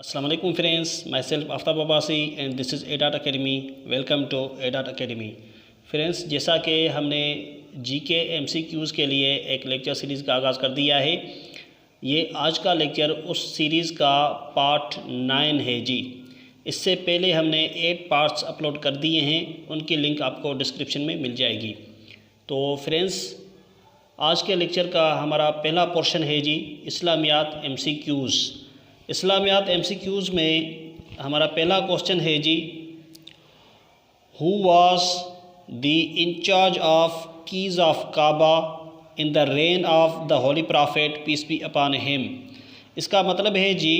Assalamu alaikum friends, myself Aftab Abbasi and this is ADAT Academy. Welcome to ADAT Academy. Friends, जैसा कि हमने GK MCQs के लिए एक लेक्चर सीरीज़ का आगाज़ कर दिया है, ये आज का लेक्चर उस सीरीज़ का पार्ट 9 है जी। इससे पहले हमने 8 पार्ट्स अपलोड कर दिए हैं, उनकी लिंक आपको डिस्क्रिप्शन में मिल जाएगी। तो फ्रेंड्स, आज के लेक्चर का हमारा पहला पोर्शन है जी इस्लामियात एमसीक्यूज़। इस्लामियात एमसीक्यूज़ में हमारा पहला क्वेश्चन है जी, who was the in charge of keys of Kaaba in the reign of the holy prophet peace be upon him. इसका मतलब है जी,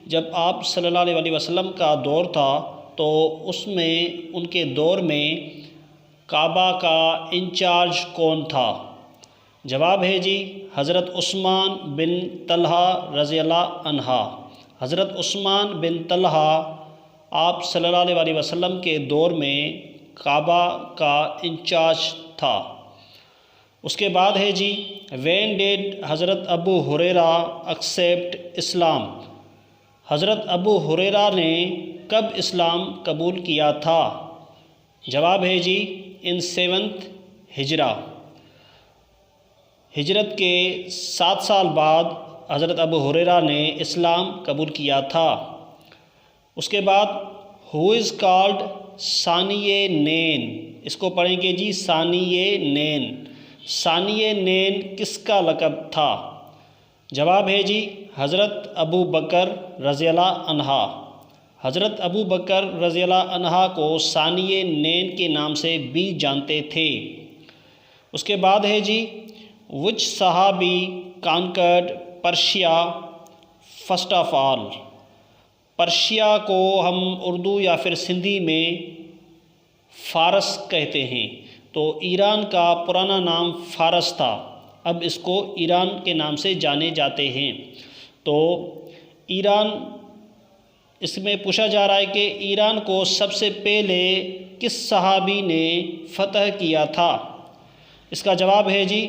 जब आप सल्लल्लाहु अलैहि वसल्लम का दौर था तो उसमें उनके दौर में काबा का इंचार्ज कौन था। जवाब है जी हज़रत उस्मान बिन तलहा रज़ियल्लाहु अन्हा। हज़रत उस्मान बिन तलहा आप सल्लल्लाहु अलैहि वसल्लम के दौर में काबा का इंचार्ज था। उसके बाद है जी व्हेन डिड हज़रत अबू हुरैरा एक्सेप्ट इस्लाम। हज़रत अबू हुरैरा ने कब इस्लाम कबूल किया था। जवाब है जी इन 7th हिजरा। हिजरत के 7 साल बाद हज़रत अबू हुरैरा ने इस्लाम कबूल किया था। उसके बाद हु इज़ कॉल्ड सानिये नैन। इसको पढ़ेंगे जी सानिये नैन। सानिये नैन किसका लक़ब था। जवाब है जी हज़रत अबू बकर रज़ियल्लाहु अन्हा। हज़रत अबू बकर रज़ियल्लाहु अन्हा को सानिये नैन के नाम से भी जानते थे। उसके बाद है जी विच सहाबी conquered Persia first of all. Persia को हम उर्दू या फिर सिंधी में फ़ारस कहते हैं। तो ईरान का पुराना नाम फ़ारस था, अब इसको ईरान के नाम से जाने जाते हैं। तो ईरान, इसमें पूछा जा रहा है कि ईरान को सबसे पहले किस सहाबी ने फ़तह किया था। इसका जवाब है जी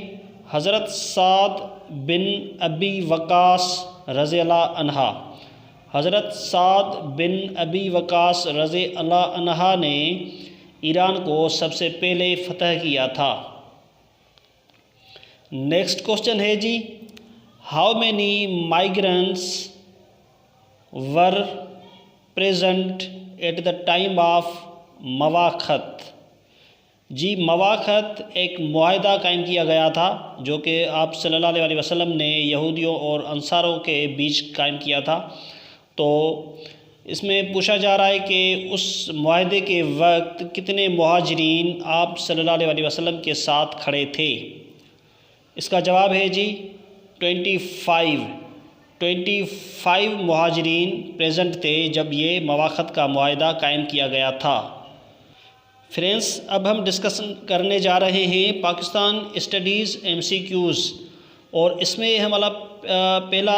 हज़रत साद बिन अबी वक़ास रज़ियल्लाहु अन्हा। हज़रत साद बिन अबी वक़ास रज़ियल्लाहु अन्हा ने ईरान को सबसे पहले फ़तह किया था। नेक्स्ट क्वेश्चन है जी how many migrants were present at the time of मवाख़त। जी मवाख़त एक मुआहदा कायम किया गया था जो कि आप सल्लल्लाहु अलैहि वसल्लम ने यहूदियों और अंसारों के बीच कायम किया था। तो इसमें पूछा जा रहा है कि उस मुआहदे के वक्त कितने मुहाजिरीन आप सल्लल्लाहु अलैहि वसल्लम के साथ खड़े थे। इसका जवाब है जी 25 मुहाजिरीन प्रेजेंट थे जब ये मवाख़त का मुआहदा कायम किया गया था। फ्रेंड्स, अब हम डिस्कशन करने जा रहे हैं पाकिस्तान स्टडीज़ एमसीक्यूज़ और इसमें हमारा पहला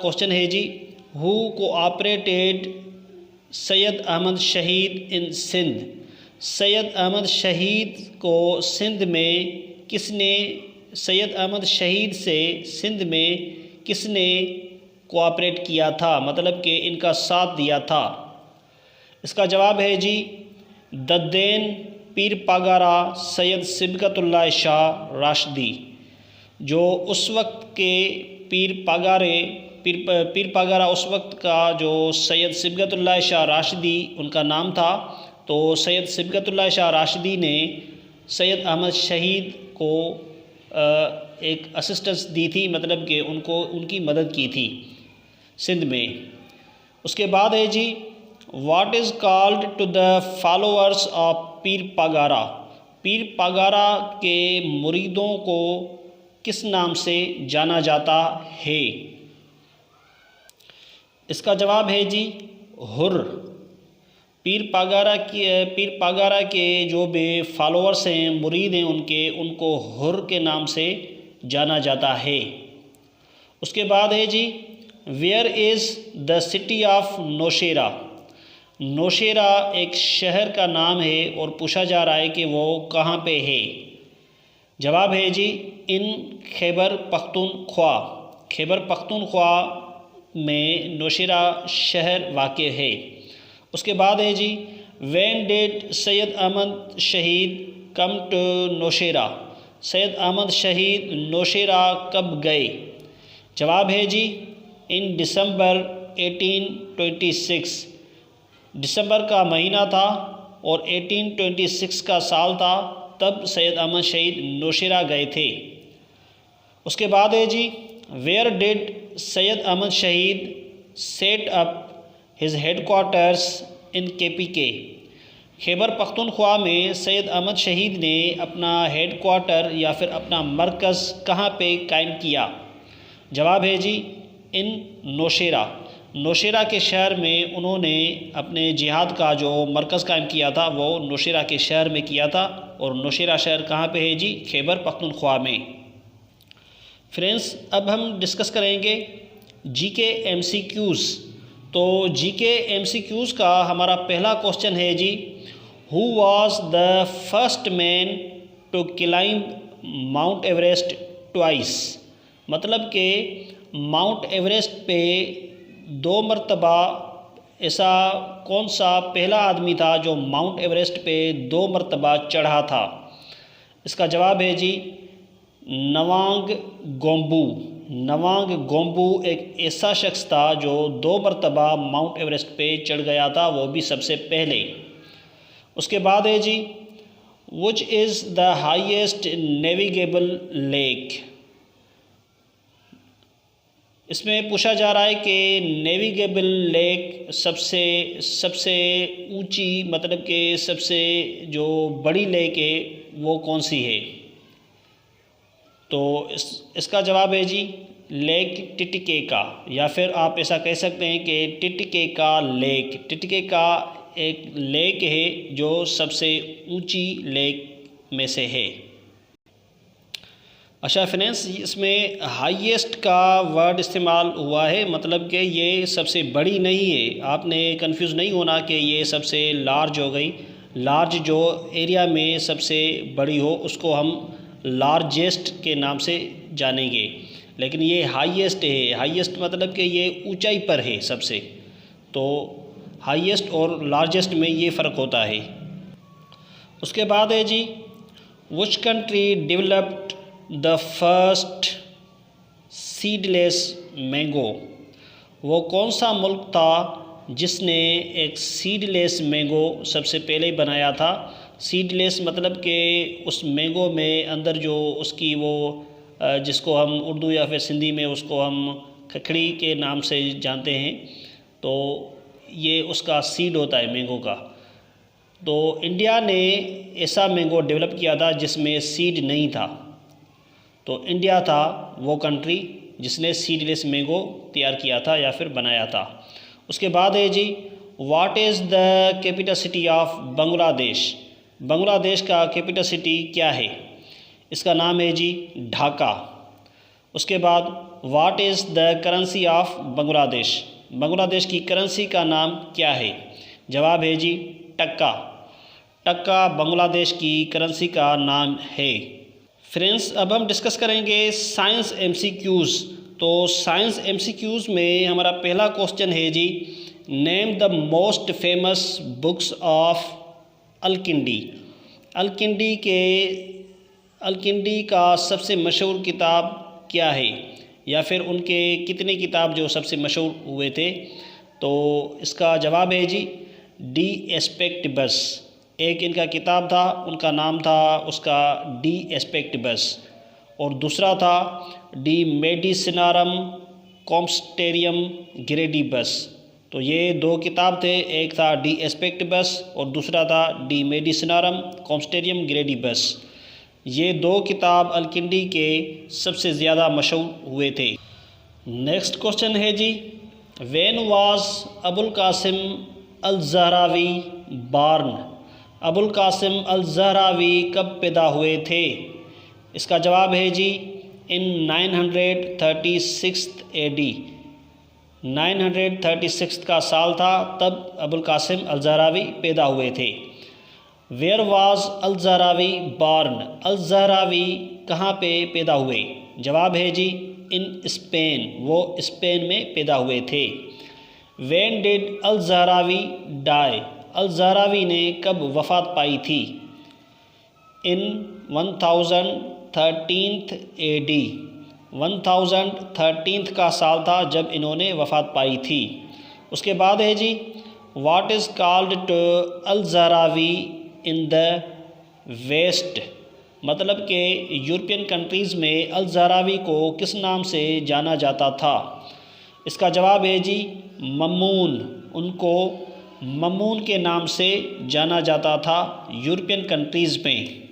क्वेश्चन है जी हु कोऑपरेटेड सैयद अहमद शहीद इन सिंध। सैयद अहमद शहीद को सिंध में किसने, सैयद अहमद शहीद से सिंध में किसने कोऑपरेट किया था, मतलब कि इनका साथ दिया था। इसका जवाब है जी दद्देन पीर पागारा सैयद सिबगतुल्लाह शाह राशिदी। जो उस वक्त के पीर पागारा उस वक्त का जो सैयद सिबगतुल्लाह शाह राशिदी उनका नाम था। तो सैयद सिबगतुल्लाह शाह राशिदी ने सैयद अहमद शहीद को एक असिस्टेंस दी थी, मतलब कि उनकी मदद की थी सिंध में। उसके बाद है जी What is called to the followers of पीर पागारा। पीर पागारा के मुरीदों को किस नाम से जाना जाता है। इसका जवाब है जी हुर। पीर पागारा के जो भी फॉलोअर्स हैं, मुरीद हैं उनको हुर के नाम से जाना जाता है। उसके बाद है जी where is the city of Nowshera. Nowshera एक शहर का नाम है और पूछा जा रहा है कि वो कहाँ पे है। जवाब है जी इन खैबर पख्तूनख्वा। खैबर पख्तूनख्वा में नौशेरा शहर वाक़ है। उसके बाद है जी व्हेन डिड सैयद अहमद शहीद कम टू नौशेरा, सैयद अहमद शहीद नौशेरा कब गए? जवाब है जी इन दिसंबर 1826, दिसंबर का महीना था और 1826 का साल था, तब सैयद अहमद शहीद नौशेरा गए थे। उसके बाद है जी वेयर डिड सैयद अहमद शहीद सेट अप हिज हेडक्वार्टर्स इन KPK, खैबर पख्तूनख्वा में सैयद अहमद शहीद ने अपना हेडक्वार्टर या फिर अपना मरकज़ कहाँ पे कायम किया? जवाब है जी इन नौशेरा, नौशेरा के शहर में उन्होंने अपने जिहाद का जो मरकज़ कायम किया था वो नौशेरा के शहर में किया था। और नौशेरा शहर कहाँ पे है जी? खैबर पख्तूनख्वा में। फ्रेंड्स, अब हम डिस्कस करेंगे GK MCQs। तो GK MCQs का हमारा पहला क्वेश्चन है जी who was the first man to climb Mount Everest twice, मतलब कि माउंट एवरेस्ट पे 2 मरतबा ऐसा कौन सा पहला आदमी था जो माउंट एवरेस्ट पे 2 मरतबा चढ़ा था? इसका जवाब है जी नवांग गोम्बू। नवांग गोम्बू एक ऐसा शख्स था जो 2 मरतबा माउंट एवरेस्ट पे चढ़ गया था, वो भी सबसे पहले। उसके बाद है जी which is the highest navigable lake, इसमें पूछा जा रहा है कि नेविगेबल लेक सबसे ऊंची, मतलब कि सबसे जो बड़ी लेक है वो कौन सी है? तो इसका जवाब है जी लेक टिटिकेका, या फिर आप ऐसा कह सकते हैं कि टिटिकेका लेक। टिटिकेका एक लेक है जो सबसे ऊंची लेक में से है। अच्छा फ्रेंड्स, इसमें हाईएस्ट का वर्ड इस्तेमाल हुआ है, मतलब कि ये सबसे बड़ी नहीं है। आपने कंफ्यूज नहीं होना कि ये सबसे लार्ज हो गई। लार्ज जो एरिया में सबसे बड़ी हो उसको हम लार्जेस्ट के नाम से जानेंगे, लेकिन ये हाईएस्ट है। हाईएस्ट मतलब कि ये ऊंचाई पर है सबसे। तो हाईएस्ट और लार्जेस्ट में ये फ़र्क होता है। उसके बाद है जी which country developed the first seedless mango, वो कौन सा मुल्क था जिसने एक सीडलेस मैंगो सबसे पहले बनाया था? सीडलेस मतलब कि उस मैंगो में अंदर जो उसकी वो जिसको हम उर्दू या फिर सिंधी में उसको हम खखड़ी के नाम से जानते हैं, तो ये उसका सीड होता है मैंगो का। तो इंडिया ने ऐसा मैंगो डेवलप किया था जिसमें सीड नहीं था। तो इंडिया था वो कंट्री जिसने सीडलेस मैंगो तैयार किया था या फिर बनाया था। उसके बाद है जी what is the capital city of Bangladesh, Bangladesh का कैपिटल सिटी क्या है? इसका नाम है जी ढाका। उसके बाद what is the currency of Bangladesh, Bangladesh की करेंसी का नाम क्या है? जवाब है जी टक्का। टक्का बांग्लादेश की करेंसी का नाम है। फ्रेंड्स, अब हम डिस्कस करेंगे साइंस MCQs। तो साइंस MCQs में हमारा पहला क्वेश्चन है जी name the most famous books of Al Kindi. Al Kindi का सबसे मशहूर किताब क्या है, या फिर उनके कितने किताब जो सबसे मशहूर हुए थे? तो इसका जवाब है जी डी एस्पेक्टिबस। एक इनका किताब था, उनका नाम था उसका डी एस्पेक्टिबस, और दूसरा था डी मेडिसिनारम कॉम्स्टेरियम ग्रेडिबस। तो ये 2 किताब थे, एक था डी एस्पेक्टिबस और दूसरा था डी मेडिसिनारम कॉम्स्टेरियम ग्रेडिबस। ये 2 किताब अलकिंडी के सबसे ज़्यादा मशहूर हुए थे। नेक्स्ट क्वेश्चन है जी when was Abul Qasim al Zahrawi born, Abul Qasim al Zahrawi कब पैदा हुए थे? इसका जवाब है जी इन 936 AD। 936 का साल था, तब अबुल कासिम अल ज़हरावी पैदा हुए थे। Where was all Zahrawi born, अल ज़हरावी कहाँ पे पैदा हुए? जवाब है जी इन स्पेन, वो स्पेन में पैदा हुए थे। व्हेन डिड अल-ज़हरावी डाई, अल-ज़हरावी ने कब वफ़ात पाई थी? इन 1013 AD, 1013 का साल था जब इन्होंने वफ़ात पाई थी। उसके बाद है जी, what is called to al Zahrawi in the West, मतलब कि यूरोपियन कंट्रीज़ में अल-ज़हरावी को किस नाम से जाना जाता था? इसका जवाब है जी मम्मून, उनको मम्मून के नाम से जाना जाता था यूरोपियन कंट्रीज़ में।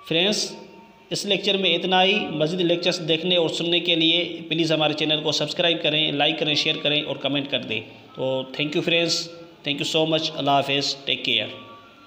फ्रेंड्स, इस लेक्चर में इतना ही। मज़ीद लेक्चर्स देखने और सुनने के लिए प्लीज़ हमारे चैनल को सब्सक्राइब करें, लाइक करें, शेयर करें और कमेंट कर दें। तो thank you friends, thank you so much. अल्लाह हाफ़िज़, टेक केयर।